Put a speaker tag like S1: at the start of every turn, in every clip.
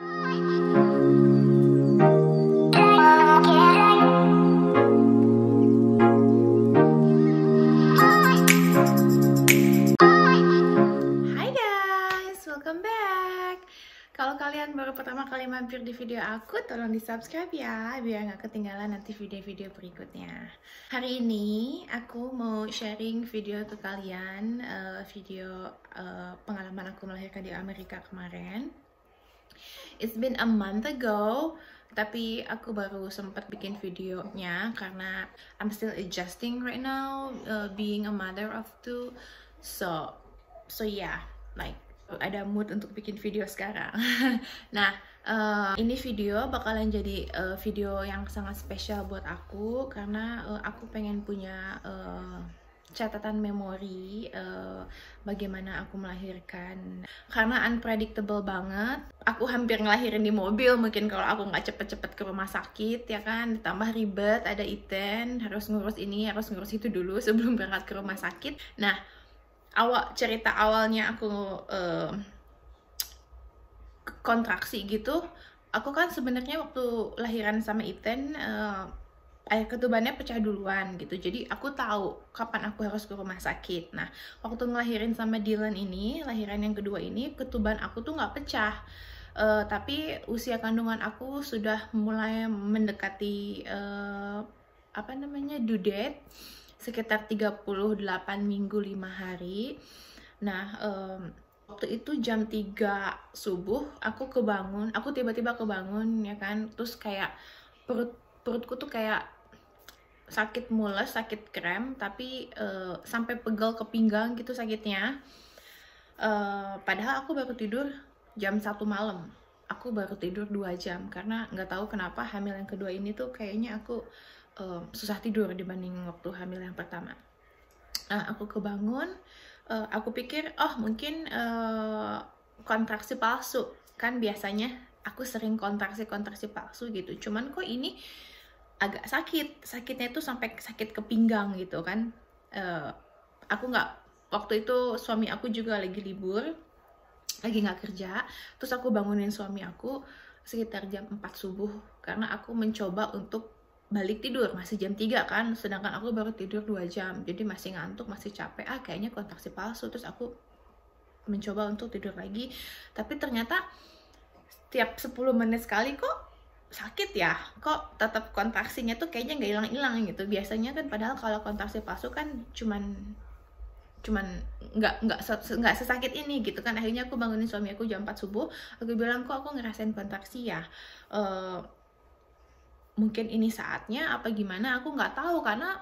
S1: Kalau kalian baru pertama kali mampir di video aku, tolong di subscribe ya, biar nggak ketinggalan nanti video-video berikutnya. Hari ini aku mau sharing video ke kalian, pengalaman aku melahirkan di Amerika kemarin. It's been a month ago, tapi aku baru sempat bikin videonya karena I'm still adjusting right now, being a mother of two. So yeah, like ada mood untuk bikin video sekarang. Nah, ini video bakalan jadi video yang sangat spesial buat aku karena aku pengen punya catatan memori bagaimana aku melahirkan, karena unpredictable banget. Aku hampir ngelahirin di mobil mungkin kalau aku nggak cepet-cepet ke rumah sakit, ya kan, ditambah ribet, ada Ethan, harus ngurus ini, harus ngurus itu dulu sebelum berangkat ke rumah sakit. Nah, cerita awalnya aku kontraksi gitu, aku kan sebenarnya waktu lahiran sama Ethan air ketubannya pecah duluan gitu, jadi aku tahu kapan aku harus ke rumah sakit. Nah, waktu ngelahirin sama Dylan ini, lahiran yang kedua ini, ketuban aku tuh nggak pecah, tapi usia kandungan aku sudah mulai mendekati due date, sekitar 38 minggu 5 hari. Nah, waktu itu jam 3 subuh aku tiba-tiba kebangun, ya kan, terus kayak perutku tuh kayak sakit mules, sakit kram, tapi sampai pegel ke pinggang gitu sakitnya. Padahal aku baru tidur jam 1 malam. Aku baru tidur 2 jam karena nggak tahu kenapa hamil yang kedua ini tuh kayaknya aku susah tidur dibanding waktu hamil yang pertama. Aku kebangun, aku pikir mungkin kontraksi palsu, kan biasanya aku sering kontraksi palsu gitu, cuman kok ini agak sakitnya tuh sampai sakit ke pinggang gitu kan. Waktu itu suami aku juga lagi libur, lagi nggak kerja, terus aku bangunin suami aku sekitar jam 4 subuh karena aku mencoba untuk balik tidur, masih jam 3 kan, sedangkan aku baru tidur 2 jam, jadi masih ngantuk, masih capek, kayaknya kontraksi palsu. Terus aku mencoba untuk tidur lagi, tapi ternyata tiap 10 menit sekali kok sakit ya, kok tetap kontraksinya tuh kayaknya nggak hilang-hilang gitu. Biasanya kan padahal kalau kontraksi palsu kan cuman nggak sesakit ini gitu kan. Akhirnya aku bangunin suami aku jam 4 subuh, aku bilang, kok aku ngerasain kontraksi ya, mungkin ini saatnya apa gimana, aku nggak tahu karena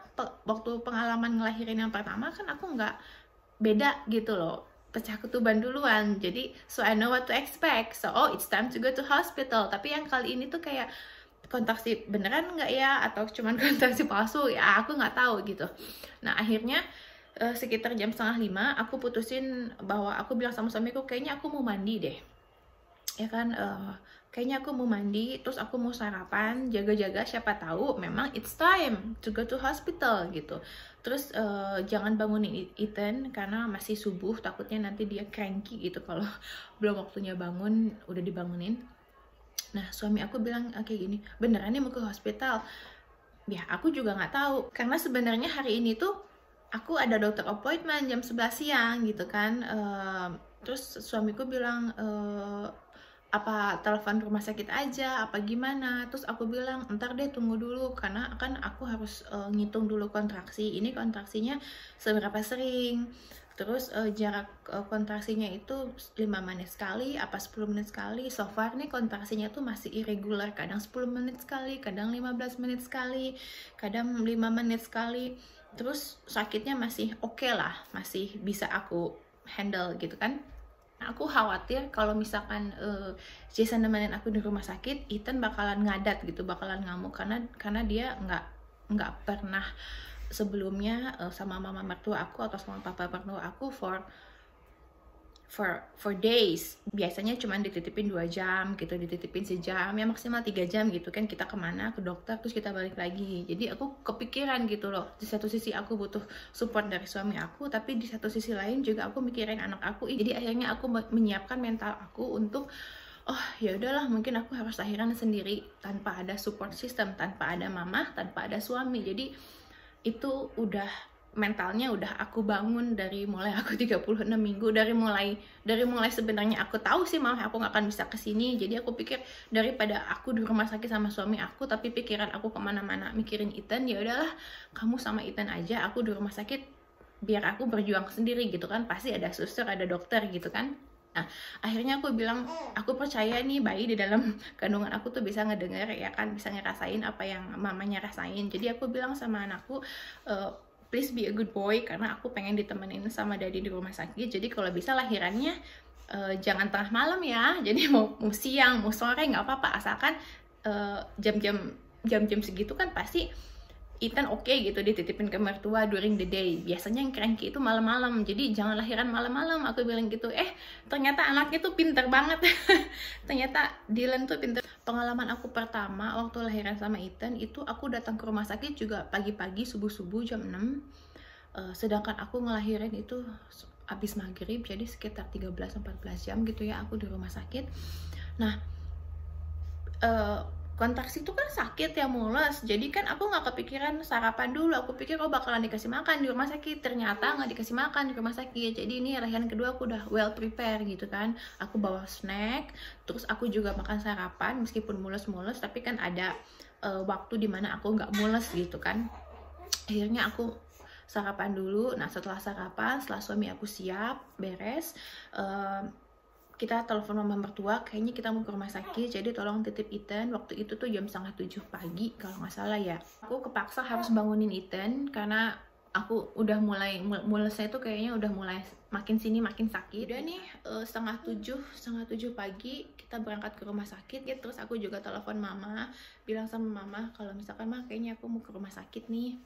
S1: waktu pengalaman ngelahirin yang pertama kan aku nggak beda gitu loh, pecah ketuban duluan, jadi so I know what to expect, so it's time to go to hospital. Tapi yang kali ini tuh kayak kontraksi beneran nggak ya, atau cuman kontraksi palsu ya, aku nggak tahu gitu. Nah, akhirnya sekitar jam 4:30 aku putusin bahwa aku bilang sama suamiku, kayaknya aku mau mandi deh, ya kan, kayaknya aku mau mandi, terus aku mau sarapan, jaga-jaga siapa tahu memang it's time to go to hospital gitu. Terus jangan bangunin Ethan karena masih subuh, takutnya nanti dia cranky gitu kalau belum waktunya bangun udah dibangunin. Nah, suami aku bilang kayak gini, beneran nih mau ke hospital? Ya, aku juga nggak tahu karena sebenarnya hari ini tuh aku ada dokter appointment jam 11 siang gitu kan. Terus suamiku bilang, apa telepon rumah sakit aja apa gimana. Terus aku bilang, entar deh, tunggu dulu karena kan aku harus ngitung dulu kontraksi, ini kontraksinya seberapa sering, terus jarak kontraksinya itu 5 menit sekali apa 10 menit sekali. So far nih kontraksinya tuh masih irregular, kadang 10 menit sekali, kadang 15 menit sekali, kadang 5 menit sekali. Terus sakitnya masih oke lah, masih bisa aku handle gitu kan. Aku khawatir kalau misalkan Jason nemenin aku di rumah sakit, Ethan bakalan ngadat gitu, bakalan ngamuk karena dia nggak pernah sebelumnya sama mama mertua aku atau sama papa mertua aku for days. Biasanya cuma dititipin 2 jam gitu, dititipin sejam, ya maksimal 3 jam gitu kan, kita kemana, ke dokter, terus kita balik lagi. Jadi aku kepikiran gitu loh, di satu sisi aku butuh support dari suami aku, tapi di satu sisi lain juga aku mikirin anak aku. Jadi akhirnya aku menyiapkan mental aku untuk oh ya udahlah, mungkin aku harus lahiran sendiri tanpa ada support system, tanpa ada mama, tanpa ada suami. Jadi itu udah mentalnya udah aku bangun dari mulai aku 36 minggu, dari mulai sebenarnya aku tahu sih mama aku nggak akan bisa kesini. Jadi aku pikir daripada aku di rumah sakit sama suami aku tapi pikiran aku kemana-mana mikirin Ethan, ya udahlah kamu sama Ethan aja, aku di rumah sakit biar aku berjuang sendiri gitu kan, pasti ada suster, ada dokter gitu kan. Nah, akhirnya aku bilang, aku percaya nih bayi di dalam kandungan aku tuh bisa ngedenger ya kan, bisa ngerasain apa yang mamanya rasain. Jadi aku bilang sama anakku, please be a good boy, karena aku pengen ditemenin sama daddy di rumah sakit. Jadi kalau bisa lahirannya jangan tengah malam ya, jadi mau siang, mau sore nggak apa-apa, asalkan jam-jam segitu kan pasti Ethan oke gitu dititipin ke mertua during the day. Biasanya yang cranky itu malam-malam, jadi jangan lahiran malam-malam, aku bilang gitu. Ternyata anaknya tuh pinter banget. Ternyata Dylan tuh pinter. Pengalaman aku pertama waktu lahiran sama Ethan itu aku datang ke rumah sakit juga pagi-pagi, subuh-subuh jam 6. Sedangkan aku ngelahirin itu habis maghrib, jadi sekitar 13-14 jam gitu ya aku di rumah sakit. Nah, kontraksi itu kan sakit ya, mules. Jadi kan aku nggak kepikiran sarapan dulu. Aku pikir bakalan dikasih makan di rumah sakit. Ternyata nggak dikasih makan di rumah sakit. Jadi ini lahiran kedua aku udah well prepare gitu kan. Aku bawa snack, terus aku juga makan sarapan meskipun mules-mules, tapi kan ada waktu dimana aku nggak mules gitu kan. Akhirnya aku sarapan dulu. Nah setelah sarapan, setelah suami aku siap beres, kita telepon mama mertua, kayaknya kita mau ke rumah sakit, jadi tolong titip Ethan. Waktu itu tuh jam 6:30 pagi kalau nggak salah ya. Aku kepaksa harus bangunin Ethan karena aku udah mulai mulesnya itu kayaknya udah mulai makin sini makin sakit. Udah nih 6:30 pagi kita berangkat ke rumah sakit ya. Terus aku juga telepon mama, bilang sama mama kalau misalkan mah kayaknya aku mau ke rumah sakit nih,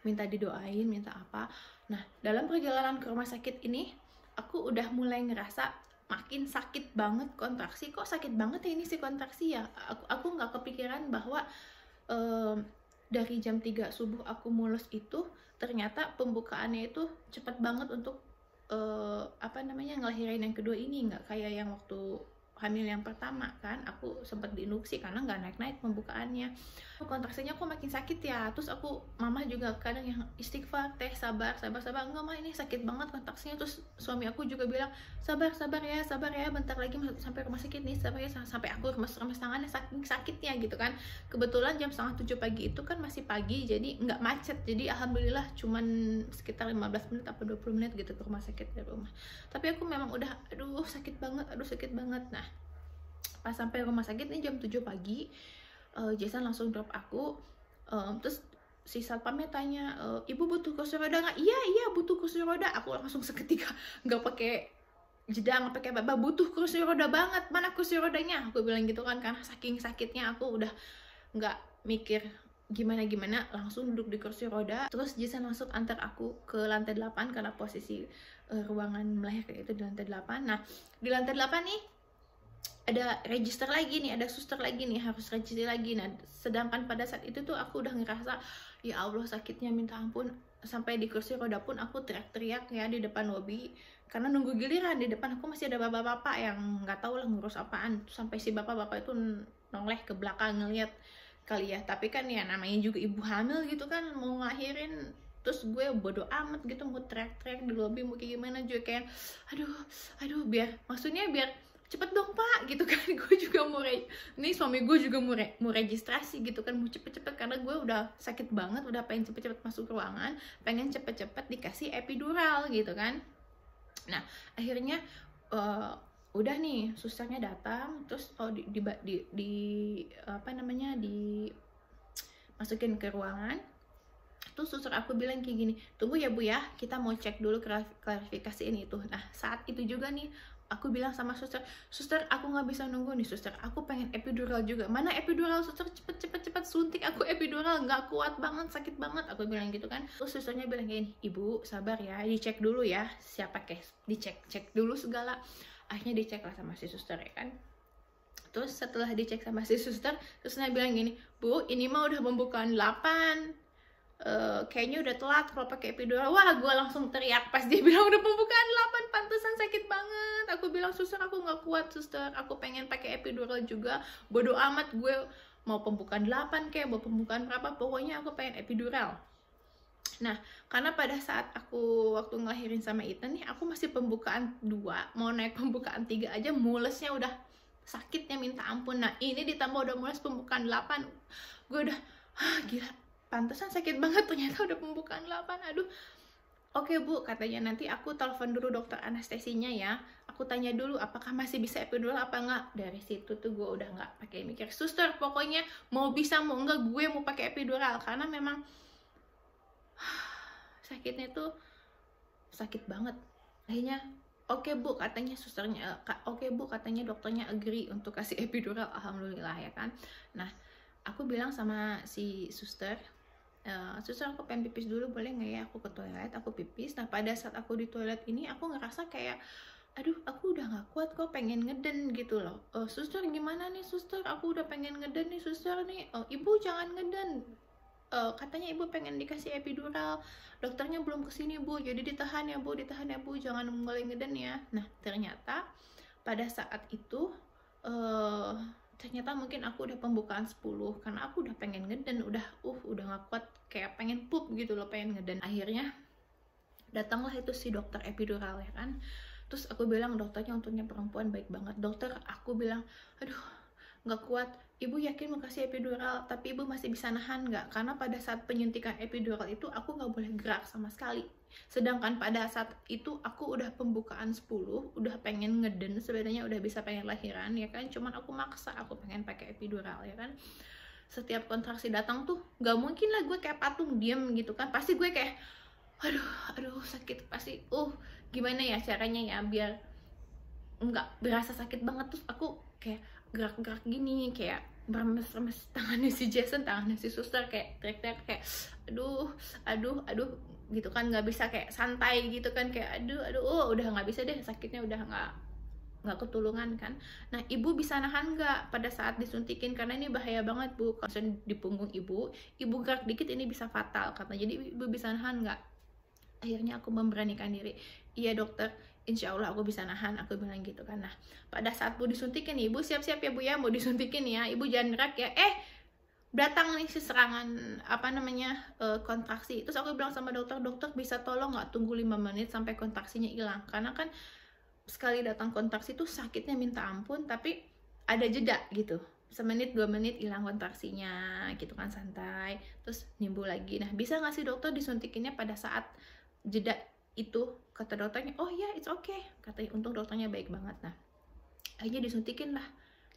S1: minta didoain, minta apa. Nah dalam perjalanan ke rumah sakit ini aku udah mulai ngerasa makin sakit banget kontraksi. Kok sakit banget ya ini sih kontraksi ya? Aku nggak kepikiran bahwa dari jam 3 subuh aku mulus itu ternyata pembukaannya itu cepet banget untuk ngelahirin yang kedua ini. Nggak kayak yang waktu hamil yang pertama kan, aku sempat diinduksi karena nggak naik-naik pembukaannya. Kontraksinya kok makin sakit ya. Terus mama juga kadang yang istighfar, teh sabar, enggak mah ini sakit banget kontraksinya. Terus suami aku juga bilang sabar ya, bentar lagi sampai rumah sakit nih, sabar ya, sampai aku remes tangannya saking sakitnya gitu kan. Kebetulan jam 6:30 pagi itu kan masih pagi, jadi nggak macet, jadi alhamdulillah cuman sekitar 15 menit atau 20 menit gitu ke rumah sakit dari rumah. Tapi aku memang udah aduh sakit banget. Nah pas sampai rumah sakit nih jam 7 pagi, Jason langsung drop aku. Terus si satpamnya tanya, ibu butuh kursi roda nggak? Iya butuh kursi roda. Aku langsung seketika nggak pakai jeda, nggak pakai apa-apa, butuh kursi roda banget, mana kursi rodanya, aku bilang gitu kan, karena saking sakitnya aku udah nggak mikir gimana langsung duduk di kursi roda. Terus Jason langsung antar aku ke lantai 8 karena posisi ruangan melahirkan itu di lantai 8. Nah di lantai 8 nih ada register lagi nih, ada suster lagi nih, harus register lagi. Nah sedangkan pada saat itu tuh aku udah ngerasa ya Allah sakitnya minta ampun. Sampai di kursi roda pun aku teriak-teriak ya di depan lobi, karena nunggu giliran. Di depan aku masih ada bapak-bapak yang nggak tahu lah ngurus apaan. Sampai si bapak-bapak itu noleh ke belakang ngeliat kali ya. Tapi kan ya namanya juga ibu hamil gitu kan, mau ngelahirin. Terus gue bodo amat gitu, mau teriak-teriak di lobi, mau kayak gimana juga, kayak aduh biar cepet dong pak gitu kan. Gue juga nih suami gue juga mau registrasi gitu kan, mau cepet-cepet karena gue udah sakit banget, udah pengen cepet-cepet masuk ruangan, pengen cepet-cepet dikasih epidural gitu kan. Nah akhirnya udah nih susternya datang, terus masukin ke ruangan. Terus suster aku bilang kayak gini, tunggu ya bu ya, kita mau cek dulu klarifikasiin itu. Nah saat itu juga nih aku bilang sama suster, aku nggak bisa nunggu nih suster, aku pengen epidural juga. Mana epidural suster, cepet suntik aku epidural, nggak kuat banget, sakit banget, aku bilang gitu kan. Terus susternya bilang gini, ibu sabar ya, dicek dulu ya siapa cek dulu segala. Akhirnya dicek lah sama si suster ya kan. Terus setelah dicek sama si suster, terusnya bilang gini, bu ini mah udah pembukaan 8. kayaknya udah telat kalau pakai epidural. Wah, gue langsung teriak pas dia bilang udah pembukaan 8, pantesan sakit banget. Aku bilang, suster aku nggak kuat suster, aku pengen pakai epidural juga, bodo amat gue mau pembukaan 8 kayak mau pembukaan berapa, pokoknya aku pengen epidural. Nah, karena pada saat aku waktu ngelahirin sama Ethan nih, aku masih pembukaan 2, mau naik pembukaan 3 aja mulesnya udah sakitnya minta ampun. Nah, ini ditambah udah mules pembukaan 8, gue udah gila, pantesan sakit banget, ternyata udah pembukaan 8. Aduh. Oke Bu, katanya nanti aku telepon dulu dokter anestesinya ya. Aku tanya dulu apakah masih bisa epidural apa enggak. Dari situ tuh gue udah nggak pakai mikir, suster pokoknya mau bisa mau enggak gue mau pakai epidural, karena memang sakitnya tuh sakit banget. Akhirnya oke Bu katanya susternya, oke Bu katanya dokternya agree untuk kasih epidural, alhamdulillah ya kan. Nah, aku bilang sama si suster, suster aku pengen pipis dulu boleh nggak ya, aku ke toilet, aku pipis. Nah, pada saat aku di toilet ini aku ngerasa kayak aduh aku udah nggak kuat kok, pengen ngeden gitu loh. Suster gimana nih suster, aku udah pengen ngeden nih suster nih. Ibu jangan ngeden, katanya ibu pengen dikasih epidural, dokternya belum kesini Bu, jadi ditahan ya Bu, ditahan ya Bu, jangan mulai ngeden ya. Nah, ternyata pada saat itu ternyata mungkin aku udah pembukaan 10 karena aku udah pengen ngeden, udah nggak kuat, kayak pengen pup gitu loh, pengen ngeden. Akhirnya datanglah itu si dokter epidural ya kan. Terus aku bilang, dokternya untungnya perempuan baik banget. Dokter, aku bilang aduh nggak kuat, ibu yakin mau kasih epidural, tapi ibu masih bisa nahan nggak? Karena pada saat penyuntikan epidural itu aku nggak boleh gerak sama sekali. Sedangkan pada saat itu aku udah pembukaan 10, udah pengen ngeden, sebenarnya udah bisa pengen lahiran ya kan, cuman aku maksa, aku pengen pakai epidural ya kan. Setiap kontraksi datang tuh nggak mungkin lah gue kayak patung diem gitu kan, pasti gue kayak aduh sakit, pasti gimana ya caranya ya biar nggak berasa sakit banget. Terus aku kayak gerak-gerak gini, kayak meremes-remes tangannya si Jason, tangannya si suster, kayak teriak-teriak kayak aduh gitu kan, nggak bisa kayak santai gitu kan, kayak aduh udah nggak bisa deh, sakitnya udah nggak ketulungan kan. Nah, ibu bisa nahan nggak pada saat disuntikin, karena ini bahaya banget Bu, kalau di punggung ibu gerak dikit ini bisa fatal katanya, jadi ibu bisa nahan nggak? Akhirnya aku memberanikan diri, iya dokter, insya Allah aku bisa nahan, aku bilang gitu kan. Nah, pada saat Bu disuntikin, ibu siap-siap ya Bu ya, mau disuntikin ya, ibu jangan gerak ya. Datang nih si serangan kontraksi. Terus aku bilang sama dokter, dokter bisa tolong nggak tunggu 5 menit sampai kontraksinya hilang, karena kan sekali datang kontraksi tuh sakitnya minta ampun, tapi ada jeda gitu, 1 menit 2 menit hilang kontraksinya gitu kan, santai, terus nimbul lagi. Nah, bisa nggak sih dokter disuntikinnya pada saat jeda itu? Kata dokternya, oh ya it's okay katanya, untung dokternya baik banget. Nah, akhirnya disuntikin lah,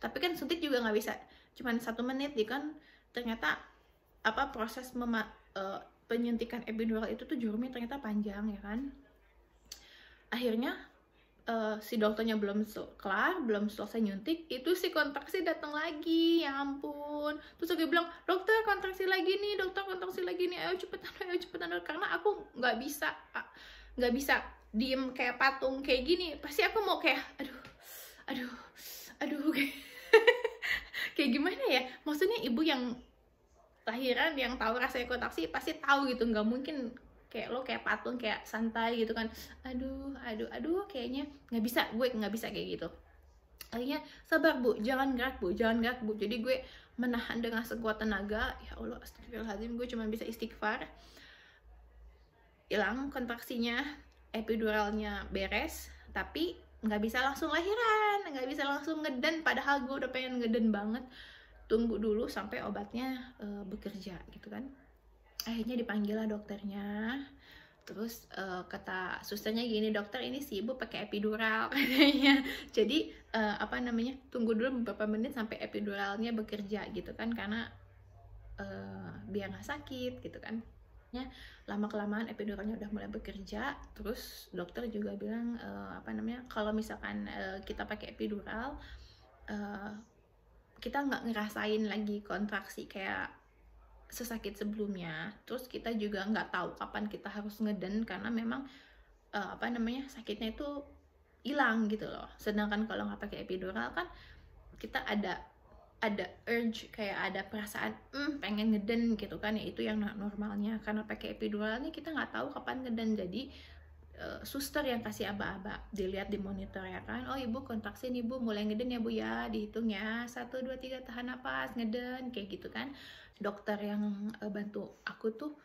S1: tapi kan suntik juga nggak bisa cuman 1 menit ya kan, ternyata proses penyuntikan epidural itu tuh jurumnya ternyata panjang ya kan. Akhirnya si dokternya belum selesai nyuntik, itu si kontraksi datang lagi, ya ampun. Terus aku bilang, dokter kontraksi lagi nih, ayo cepetan, karena aku nggak bisa diem kayak patung kayak gini, pasti aku mau kayak aduh kayak gimana ya, maksudnya ibu yang lahiran yang tahu rasanya kontraksi pasti tahu gitu, nggak mungkin kayak lo kayak patung kayak santai gitu kan, aduh kayaknya gue nggak bisa kayak gitu. Akhirnya sabar Bu, jangan gerak Bu. Jadi gue menahan dengan sekuat tenaga, ya Allah astagfirullahaladzim, gue cuma bisa istighfar. Hilang kontraksinya, epiduralnya beres, tapi nggak bisa langsung lahiran, nggak bisa langsung ngeden, padahal gue udah pengen ngeden banget. Tunggu dulu sampai obatnya bekerja gitu kan. Akhirnya dipanggil lah dokternya. Terus kata susternya gini, dokter ini si ibu pakai epidural katanya. Jadi tunggu dulu beberapa menit sampai epiduralnya bekerja gitu kan, karena biar nggak sakit gitu kan. Lama kelamaan epiduralnya udah mulai bekerja. Terus dokter juga bilang kalau misalkan kita pakai epidural, kita nggak ngerasain lagi kontraksi kayak sesakit sebelumnya. Terus kita juga nggak tahu kapan kita harus ngeden, karena memang sakitnya itu hilang gitu loh. Sedangkan kalau nggak pakai epidural kan kita ada ada urge, kayak ada perasaan pengen ngeden gitu kan, ya itu yang normalnya. Karena pakai epidural nih kita nggak tahu kapan ngeden, jadi suster yang kasih aba-aba, dilihat di monitor ya kan, oh ibu kontraksi nih bu, mulai ngeden ya bu ya, dihitung ya 1, 2, 3 tahan napas, ngeden, kayak gitu kan. Dokter yang bantu aku tuh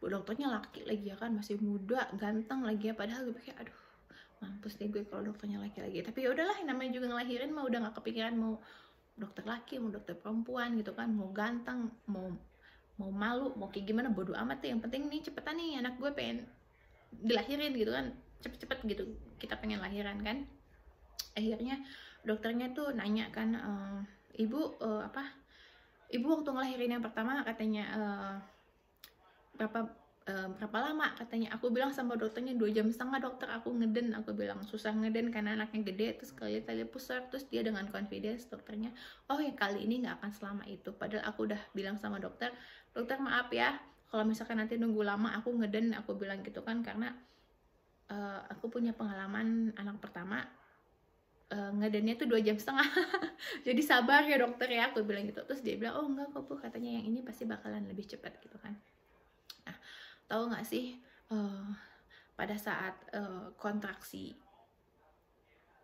S1: dokternya laki lagi ya kan, masih muda, ganteng lagi ya, padahal gue pikir aduh mampus deh gue kalau dokternya laki-laki. Tapi ya udahlah, namanya juga ngelahirin mah udah gak kepikiran mau dokter laki, mau dokter perempuan gitu kan, mau ganteng, mau malu, mau kayak gimana, bodo amat tuh. Yang penting nih cepetan nih anak gue pengen dilahirin gitu kan, cepet-cepet gitu kita pengen lahiran kan. Akhirnya dokternya tuh nanya kan, ibu ibu waktu ngelahirin yang pertama katanya berapa lama katanya. Aku bilang sama dokternya 2,5 jam dokter, aku ngeden. Aku bilang susah ngeden karena anaknya gede, terus kali tali pusar. Terus dia dengan confidence dokternya, oh ya kali ini nggak akan selama itu. Padahal aku udah bilang sama dokter maaf ya kalau misalkan nanti nunggu lama aku ngeden, aku bilang gitu kan, karena aku punya pengalaman anak pertama ngedennya tuh 2,5 jam jadi sabar ya dokter ya, aku bilang gitu. Terus dia bilang oh enggak kok bu, katanya yang ini pasti bakalan lebih cepat gitu kan. Nah, tahu nggak sih pada saat kontraksi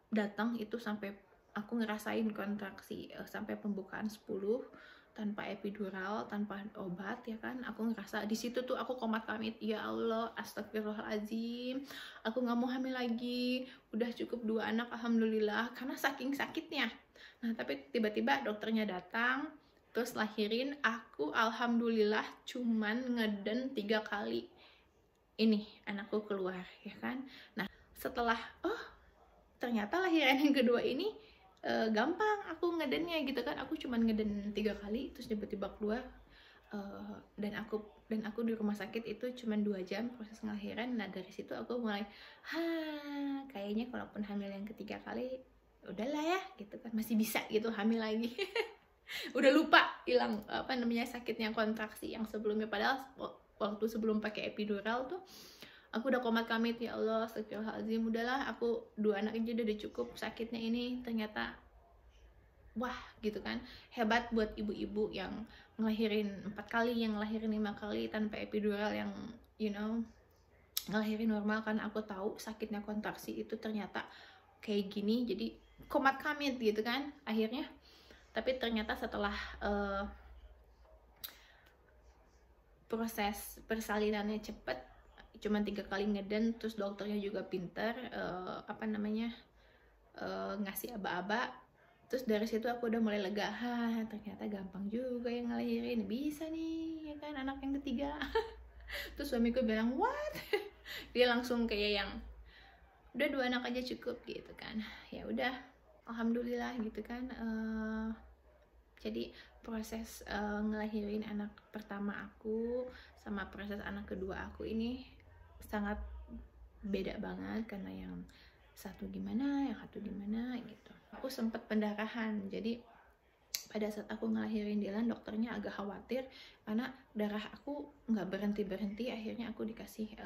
S1: datang itu, sampai aku ngerasain kontraksi sampai pembukaan 10 tanpa epidural, tanpa obat ya kan, aku ngerasa di situ tuh aku komat kamit, ya Allah astagfirullahaladzim, aku nggak mau hamil lagi, udah cukup 2 anak alhamdulillah, karena saking sakitnya. Nah tapi tiba-tiba dokternya datang terus lahirin aku, alhamdulillah cuman ngeden 3 kali ini anakku keluar ya kan. Nah setelah ternyata lahiran yang kedua ini gampang aku ngedennya gitu kan, aku cuman ngeden 3 kali terus tiba-tiba keluar. Dan aku di rumah sakit itu cuman 2 jam proses ngelahiran. Nah dari situ aku mulai kayaknya kalaupun hamil yang ketiga kali udahlah ya gitu kan, masih bisa gitu hamil lagi. Udah lupa hilang sakitnya kontraksi yang sebelumnya. Padahal waktu sebelum pakai epidural tuh aku udah komat kamit, ya Allah astagfirullahaladzim, udahlah aku 2 anak aja udah cukup sakitnya ini. Ternyata wah gitu kan, hebat buat ibu-ibu yang ngelahirin 4 kali, yang ngelahirin 5 kali tanpa epidural, yang ngelahirin normal. Kan aku tahu sakitnya kontraksi itu ternyata kayak gini, jadi komat kamit gitu kan akhirnya. Tapi ternyata setelah proses persalinannya cepet, cuma 3 kali ngeden, terus dokternya juga pinter ngasih aba-aba. Terus dari situ aku udah mulai lega, ternyata gampang juga yang ngelahirin, bisa nih ya kan anak yang ketiga. Terus suamiku bilang what? Dia langsung kayak yang udah 2 anak aja cukup gitu kan. Ya udah alhamdulillah gitu kan. Jadi proses ngelahirin anak pertama aku sama proses anak kedua aku ini sangat beda banget, karena yang satu gimana, yang satu gimana gitu. Aku sempat pendarahan, jadi pada saat aku ngelahirin Dylan dokternya agak khawatir karena darah aku nggak berhenti. Akhirnya aku dikasih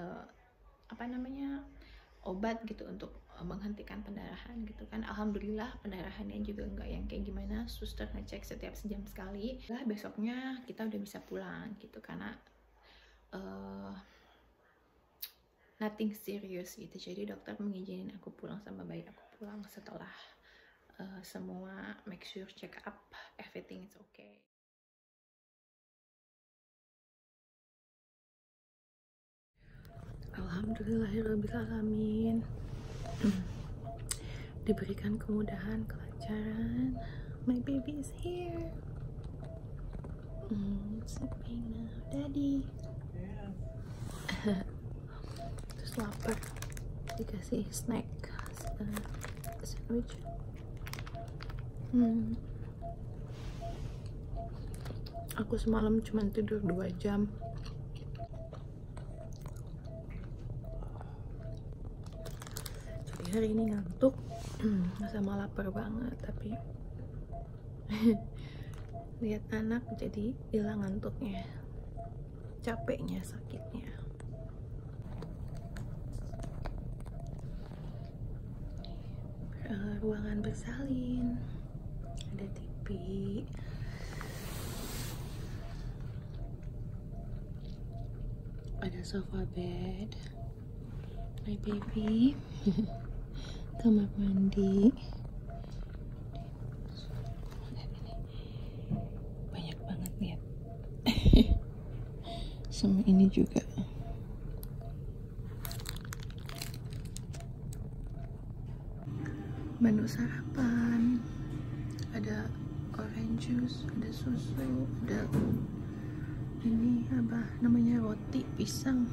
S1: obat gitu untuk menghentikan pendarahan gitu kan. Alhamdulillah pendarahannya juga nggak yang kayak gimana, suster ngecek setiap sejam sekali. Lah besoknya kita udah bisa pulang gitu, karena nothing serious gitu. Jadi dokter mengizinin aku pulang sama bayi aku pulang setelah semua make sure check up everything is okay. Alhamdulillahirrabbilalamin. Diberikan kemudahan, kelancaran. My baby is here. Sleeping now, daddy. Terus lapar, dikasih snack sandwich. Aku semalam cuma tidur 2 jam. Jadi hari ini ngantuk sama lapar banget, tapi lihat anak jadi hilang ngantuknya, capeknya, sakitnya. Ruangan bersalin, ada TV, baby. Ada sofa bed. My baby. Kamar mandi. Lihat ini. Banyak banget, lihat. Sama ini juga. Menu sarapan. Ada orange juice, ada susu, ada ini apa namanya, roti pisang.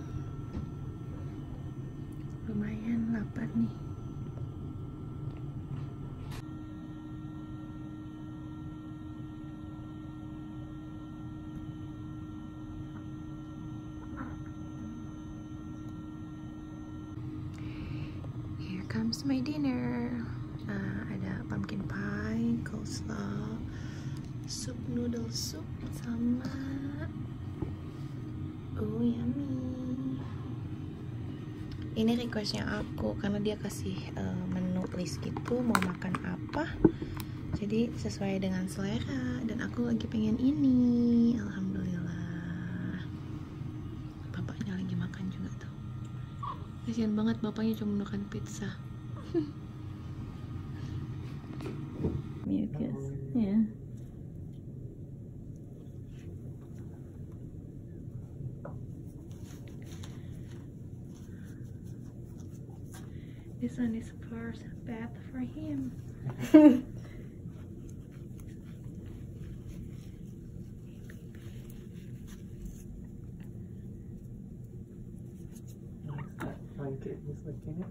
S1: Lumayan lapar nih. Here comes my dinner. Ada pumpkin pie, coleslaw, soup noodle soup, sama yummy. Ini requestnya aku karena dia kasih menu list gitu mau makan apa, jadi sesuai dengan selera dan aku lagi pengen ini. Alhamdulillah. Bapaknya lagi makan juga tuh. Kasian banget bapaknya cuma makan pizza. Mucus, yeah. This one is first bath for him.
S2: Blanket was licking it.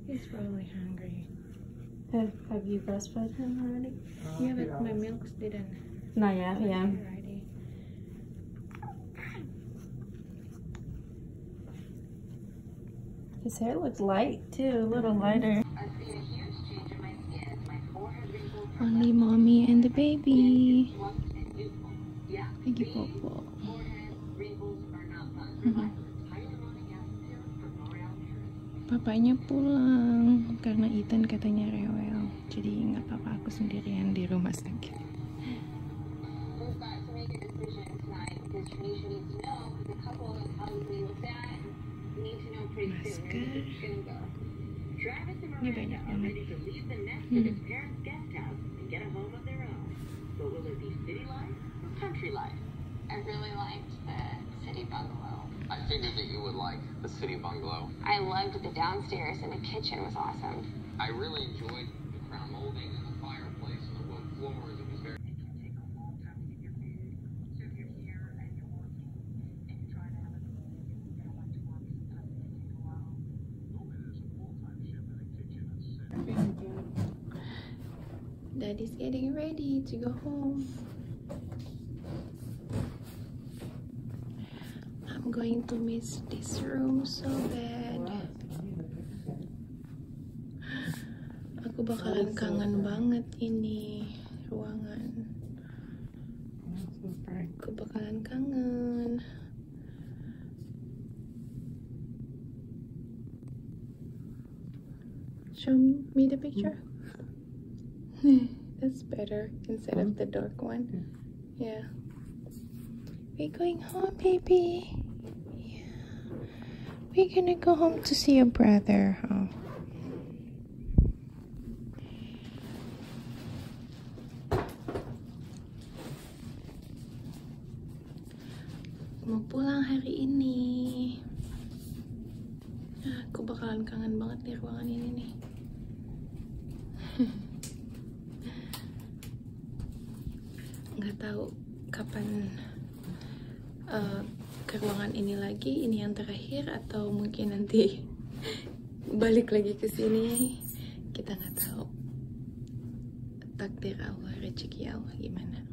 S1: He's probably hungry.
S3: Have you breastfed him already?
S1: Yeah, but my milks didn't.
S3: Not yet, yeah.
S1: Already.
S3: His hair looks light too, a little lighter.
S1: Only mommy and the baby. Lagi popo. Bapaknya pulang karena Ethan katanya rewel, jadi nggak apa-apa aku sendirian di rumah sakit. Masker. Ini banyak banget.
S4: I really liked the city bungalow.
S5: I figured that you would like the city bungalow.
S4: I loved the downstairs and the kitchen was awesome.
S5: I really enjoyed the crown molding and the fireplace and the wood floors. It was very...
S1: Daddy's getting ready to go home. I'm going to miss this room so bad. Aku bakalan kangen banget ini ruangan. Aku bakalan kangen. Show me the picture. That's better instead of the dark one. Yeah. We're going home, baby. Yeah. We're gonna go home to see your brother. Oh. Mau pulang hari ini. Aku bakalan kangen banget di ruangan ini nih. Nggak tahu kapan ke ruangan ini lagi, ini yang terakhir atau mungkin nanti balik lagi ke sini, kita nggak tahu. Takdir Allah, rezeki Allah gimana.